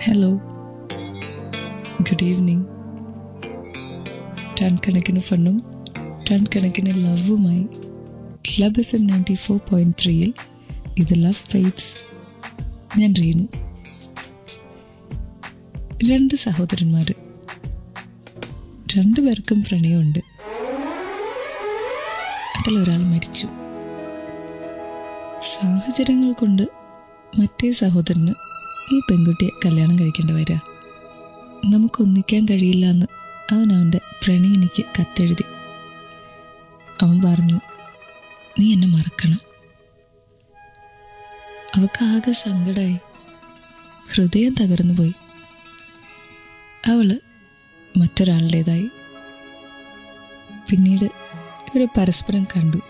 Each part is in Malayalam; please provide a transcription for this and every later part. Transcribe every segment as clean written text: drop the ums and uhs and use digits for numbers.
Hello, good evening. ടൺ കണക്കിന് ഫണ്ണും ടൺ കണക്കിന് ലവുമായി ക്ലബ് FM 94.3 ഇത് ലവ് ബൈറ്റ്സ്. ഞാൻ റീനു. 2 സഹോദരന്മാർ, 2 പേർക്കും പ്രണയമുണ്ട്. അതിലൊരാൾ മരിച്ചു. സാഹചര്യങ്ങൾ കൊണ്ട് മറ്റേ സഹോദരന് ഈ പെൺകുട്ടിയെ കല്യാണം കഴിക്കേണ്ടി വരിക. നമുക്കൊന്നിക്കാൻ കഴിയില്ല എന്ന് അവൻ അവൻ്റെ പ്രണയിനിക്ക് കത്തെഴുതി. അവൻ പറഞ്ഞു, നീ എന്നെ മറക്കണം. അവൾക്കാകെ സങ്കടമായി, ഹൃദയം തകർന്നു പോയി. അവള് മറ്റൊരാളുടേതായി. പിന്നീട് ഇവർ പരസ്പരം കണ്ടു.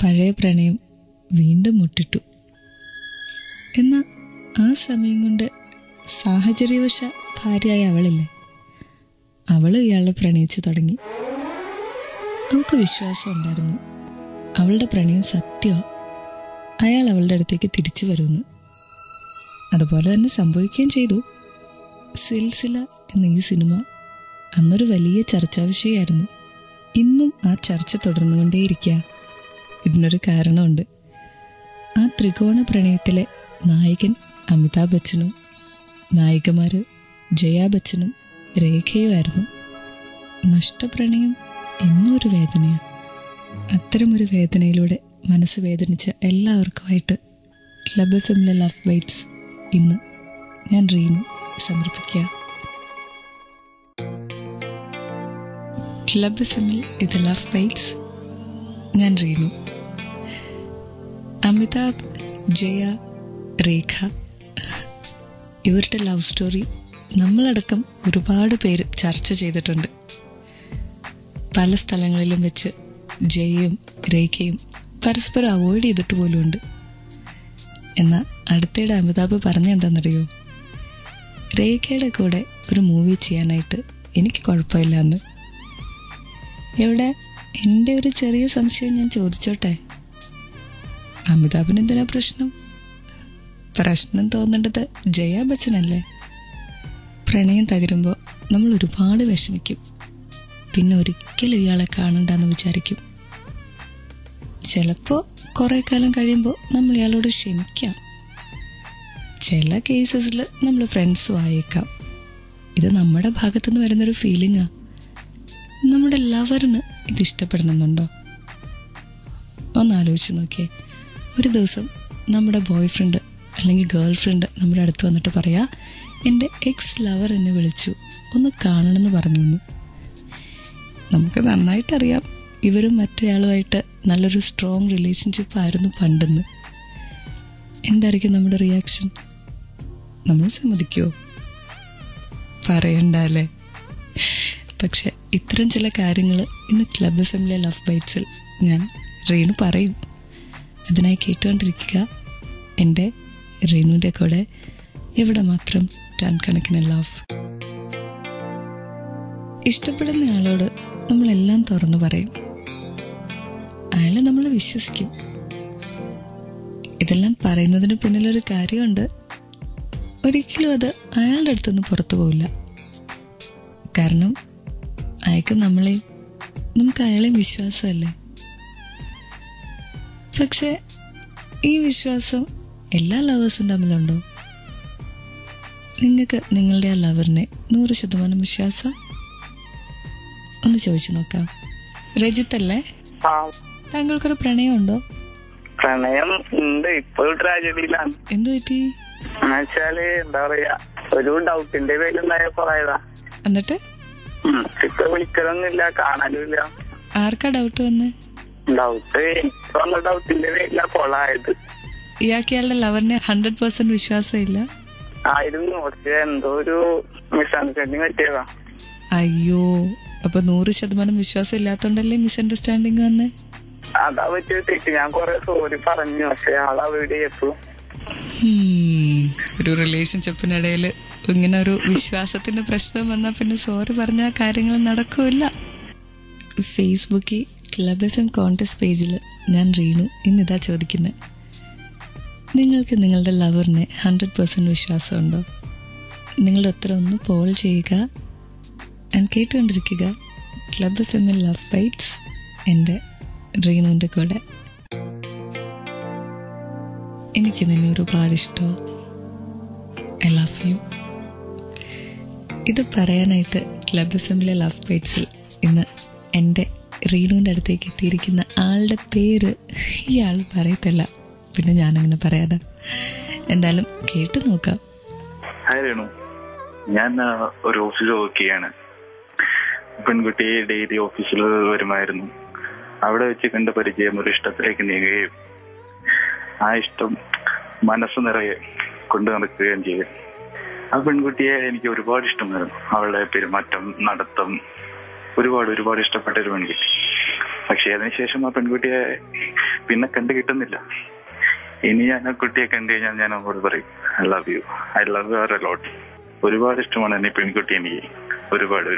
പഴയ പ്രണയം വീണ്ടും മുട്ടിട്ടു. എന്നാൽ ആ സമയം കൊണ്ട് സാഹചര്യവശ ഭാര്യയായ അവളില്ലേ, അവൾ ഇയാളെ പ്രണയിച്ചു തുടങ്ങി. അവൾക്ക് വിശ്വാസം ഉണ്ടായിരുന്നു അവളുടെ പ്രണയം സത്യമാണ്, അയാൾ അവളുടെ അടുത്തേക്ക് തിരിച്ചു വരുമെന്ന്. അതുപോലെ തന്നെ സംഭവിക്കുകയും ചെയ്തു. സിൽസില എന്ന ഈ സിനിമ അന്നൊരു വലിയ ചർച്ചാ വിഷയമായിരുന്നു. ഇന്നും ആ ചർച്ച തുടർന്നുകൊണ്ടേയിരിക്കുക. ഇതിനൊരു കാരണമുണ്ട്. ആ ത്രികോണ പ്രണയത്തിലെ നായകൻ അമിതാഭ് ബച്ചനും നായികമാർ ജയാ ബച്ചനും രേഖയുമായിരുന്നു. നഷ്ടപ്രണയം എന്നൊരു വേദനയാണ്. അത്തരമൊരു വേദനയിലൂടെ മനസ്സ് വേദനിച്ച എല്ലാവർക്കുമായിട്ട് ക്ലബ് FMലെ ലവ് ബൈറ്റ്സ് ഇന്ന് ഞാൻ റീനു സമർപ്പിക്കുക. ക്ലബ് FMൽ ഇത് ലവ് ബൈറ്റ്സ്. ഞാൻ റീനു. അമിതാഭ്, ജയ, രേഖ, ഇവരുടെ ലവ് സ്റ്റോറി നമ്മളടക്കം ഒരുപാട് പേര് ചർച്ച ചെയ്തിട്ടുണ്ട്. പല സ്ഥലങ്ങളിലും വെച്ച് ജയയും രേഖയും പരസ്പരം അവോയ്ഡ് ചെയ്തിട്ട് പോലുമുണ്ട്. എന്നാൽ അടുത്തിടെ അമിതാഭ് പറഞ്ഞെന്താണെന്നറിയോ, രേഖയുടെ കൂടെ ഒരു മൂവി ചെയ്യാനായിട്ട് എനിക്ക് കുഴപ്പമില്ല എന്ന്. എവിടെ എൻ്റെ ഒരു ചെറിയ സംശയം ഞാൻ ചോദിച്ചോട്ടെ, അമിതാഭിന് എന്തിനാ പ്രശ്നം? പ്രശ്നം തോന്നേണ്ടത് ജയാ ബച്ചനല്ലേ? പ്രണയം തകരുമ്പോൾ നമ്മൾ ഒരുപാട് വിഷമിക്കും. പിന്നെ ഒരിക്കലും ഇയാളെ കാണണ്ടെന്ന് വിചാരിക്കും. ചിലപ്പോൾ കുറേ കാലം കഴിയുമ്പോൾ നമ്മൾ ഇയാളോട് ക്ഷമിക്കാം. ചില കേസസിൽ നമ്മൾ ഫ്രണ്ട്സും ആയേക്കാം. ഇത് നമ്മുടെ ഭാഗത്തുനിന്ന് വരുന്നൊരു ഫീലിംഗാണ്. നമ്മുടെ ലവറിന് ഇത് ഇഷ്ടപ്പെടണമെന്നുണ്ടോ? ഒന്നാലോചിച്ച് നോക്കിയേ. ഒരു ദിവസം നമ്മുടെ ബോയ് ഫ്രണ്ട് അല്ലെങ്കിൽ ഗേൾ ഫ്രണ്ട് നമ്മുടെ അടുത്ത് വന്നിട്ട് പറയാ, എൻ്റെ എക്സ് ലവർ എന്നെ വിളിച്ചു, ഒന്ന് കാണണമെന്ന് പറഞ്ഞു എന്ന്. നമുക്ക് നന്നായിട്ടറിയാം ഇവരും മറ്റേയാളുമായിട്ട് നല്ലൊരു സ്ട്രോങ് റിലേഷൻഷിപ്പ് ആയിരുന്നു പണ്ടെന്ന്. എന്തായിരിക്കും നമ്മുടെ റിയാക്ഷൻ? നമ്മൾ സമ്മതിക്കുമോ? പറയണ്ട അല്ലേ? പക്ഷെ ഇത്തരം ചില കാര്യങ്ങൾ ഇന്ന് ക്ലബ് FMലെ ലവ് ബൈറ്റ്സിൽ ഞാൻ റീനു പറയും. അതിനായി കേട്ടുകൊണ്ടിരിക്കുക എൻ്റെ റീനുവിൻ്റെ കൂടെ ഇവിടെ മാത്രം ടൺ കണക്കിന് ലവ്. ഇഷ്ടപ്പെടുന്ന ആളോട് നമ്മളെല്ലാം തുറന്നു പറയും. അയാളെ നമ്മൾ വിശ്വസിക്കും. ഇതെല്ലാം പറയുന്നതിന് പിന്നിലൊരു കാര്യമുണ്ട്. ഒരിക്കലും അത് അയാളുടെ അടുത്തൊന്നും പുറത്തു പോവില്ല. കാരണം അയാൾക്ക് നമുക്ക് അയാളെയും വിശ്വാസമല്ലേ. പക്ഷെ ഈ വിശ്വാസം എല്ലാ ലവേഴ്സും തമ്മിലുണ്ടോ? നിങ്ങൾക്ക് നിങ്ങളുടെ ആ ലവറിനെ 100% വിശ്വാസം? ഒന്ന് ചോദിച്ചു നോക്കാം. രജിത്തല്ലേ, താങ്കൾക്കൊരു പ്രണയം ഉണ്ടോ? പ്രണയം ഉണ്ട്, ഇപ്പോൾ ട്രാജഡിയിലാണ്. എന്തു പറ്റി? എന്നുവെച്ചാല് എന്താ പറയാ, ഒരു ഡൗട്ടിന്റെ പേരുണ്ടായ കുറയതാ. എന്നിട്ട് ഇപ്പൊ വിളിക്കലൊന്നുമില്ല, കാണലുമില്ല. ആർക്കാ ഡൗട്ട് വന്ന്? ഡൗട്ടിന്റെ പേരില കൊളായത്. ഇയാൾക്ക് ഇയാളുടെ ലവറിനെ 100% വിശ്വാസമില്ല ആയിരുന്നു. പക്ഷെ എന്തോ ഒരു മിസ്അണ്ടർസ്റ്റാൻഡിങ് പറ്റിയതാ. അയ്യോ, അപ്പൊ 100% വിശ്വാസം ഇല്ലാത്തോണ്ടല്ലേ മിസ്അണ്ടർസ്റ്റാൻഡിങ് വന്നേ? അതാ പറ്റിയ തെറ്റ്. ഞാൻ കൊറേ സോറി പറഞ്ഞു, പക്ഷെ ആളാ വീട് ചെയ്തു. ഒരു റിലേഷൻഷിപ്പിനിടയിൽ ഇങ്ങനെ ഒരു വിശ്വാസത്തിന്റെ പ്രശ്നം വന്നാൽ പിന്നെ സോറി പറഞ്ഞ കാര്യങ്ങൾ നടക്കില്ല. ഫേസ്ബുക്കിൽ ക്ലബ് FM കോൺടെസ്റ്റ് പേജിൽ ഞാൻ റീനു ഇന്നിതാ ചോദിക്കുന്നത്, നിങ്ങൾക്ക് നിങ്ങളുടെ ലവറിനെ 100% വിശ്വാസമുണ്ടോ? നിങ്ങളുടെ ഉത്തരം ഒന്ന് പോൾ ചെയ്യുക. ഞാൻ കേട്ടുകൊണ്ടിരിക്കുക ക്ലബ് FM ലവ് ബൈറ്റ്സ്. എൻ്റെ റീനുവിൻ്റെ കൂടെ. എനിക്ക് നിന്നെ ഒരുപാട് ഇഷ്ടമാണ്. I love you. ഇത് പറയാനായിട്ട് ക്ലബ് FM ലവ് ബൈറ്റ്സിൽ ഇന്ന് എൻ്റെ റീനുവിൻ്റെ അടുത്തേക്ക് എത്തിയിരിക്കുന്ന ആളുടെ പേര് ഈ ആൾ പറയത്തില്ല, പിന്നെ ഞാനങ്ങനെ പറയാതെ. എന്തായാലും കേട്ടു നോക്കാം. ഹായ് രേണു, ഞാൻ ഒരു ഓഫീസിൽ വർക്ക് ചെയ്യാണ്. പെൺകുട്ടി ഡെയിലി ഓഫീസിൽ വരുമായിരുന്നു. അവിടെ വെച്ച് കണ്ട പരിചയം ഒരു ഇഷ്ടത്തിലേക്ക് നീങ്ങുകയും ആ ഇഷ്ടം മനസ്സ് നിറയെ കൊണ്ടു നടക്കുകയും ചെയ്യും. ആ പെൺകുട്ടിയെ എനിക്ക് ഒരുപാട് ഇഷ്ടമായിരുന്നു. അവളുടെ പെരുമാറ്റം, നടത്തം ഒരുപാട് ഇഷ്ടപ്പെട്ട ഒരു പെൺകുട്ടി. പക്ഷെ അതിനുശേഷം ആ പെൺകുട്ടിയെ പിന്നെ കണ്ടു കിട്ടുന്നില്ല. ഇനി ഞാൻ ആ കുട്ടിയെ കണ്ടു കഴിഞ്ഞാൽ ഞാൻ അവരോട് പറയും I love you Har a lot. ഒരുപാട് ഇഷ്ടമാണ് എന്നെ പെൺകുട്ടി. എനിക്ക് ഒരുപാട്.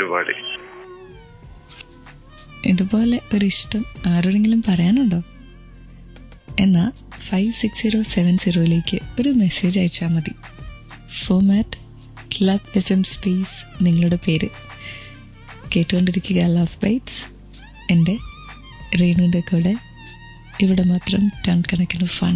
ഇതുപോലെ ഒരു ഇഷ്ടം ആരോടെങ്കിലും പറയാനുണ്ടോ? എന്നാ 56070 ഒരു മെസ്സേജ് അയച്ചാൽ മതി. ഫോമാറ്റ് ക്ലബ് FM സ്പേസ് നിങ്ങളുടെ പേര്. കേട്ടുകൊണ്ടിരിക്കുക ലവ് ബൈറ്റ്സ്. എൻ്റെ റീനുവിൻ്റെ കൂടെ. ഇവിടെ മാത്രം ടൺ കണക്കിന് ഫൺ.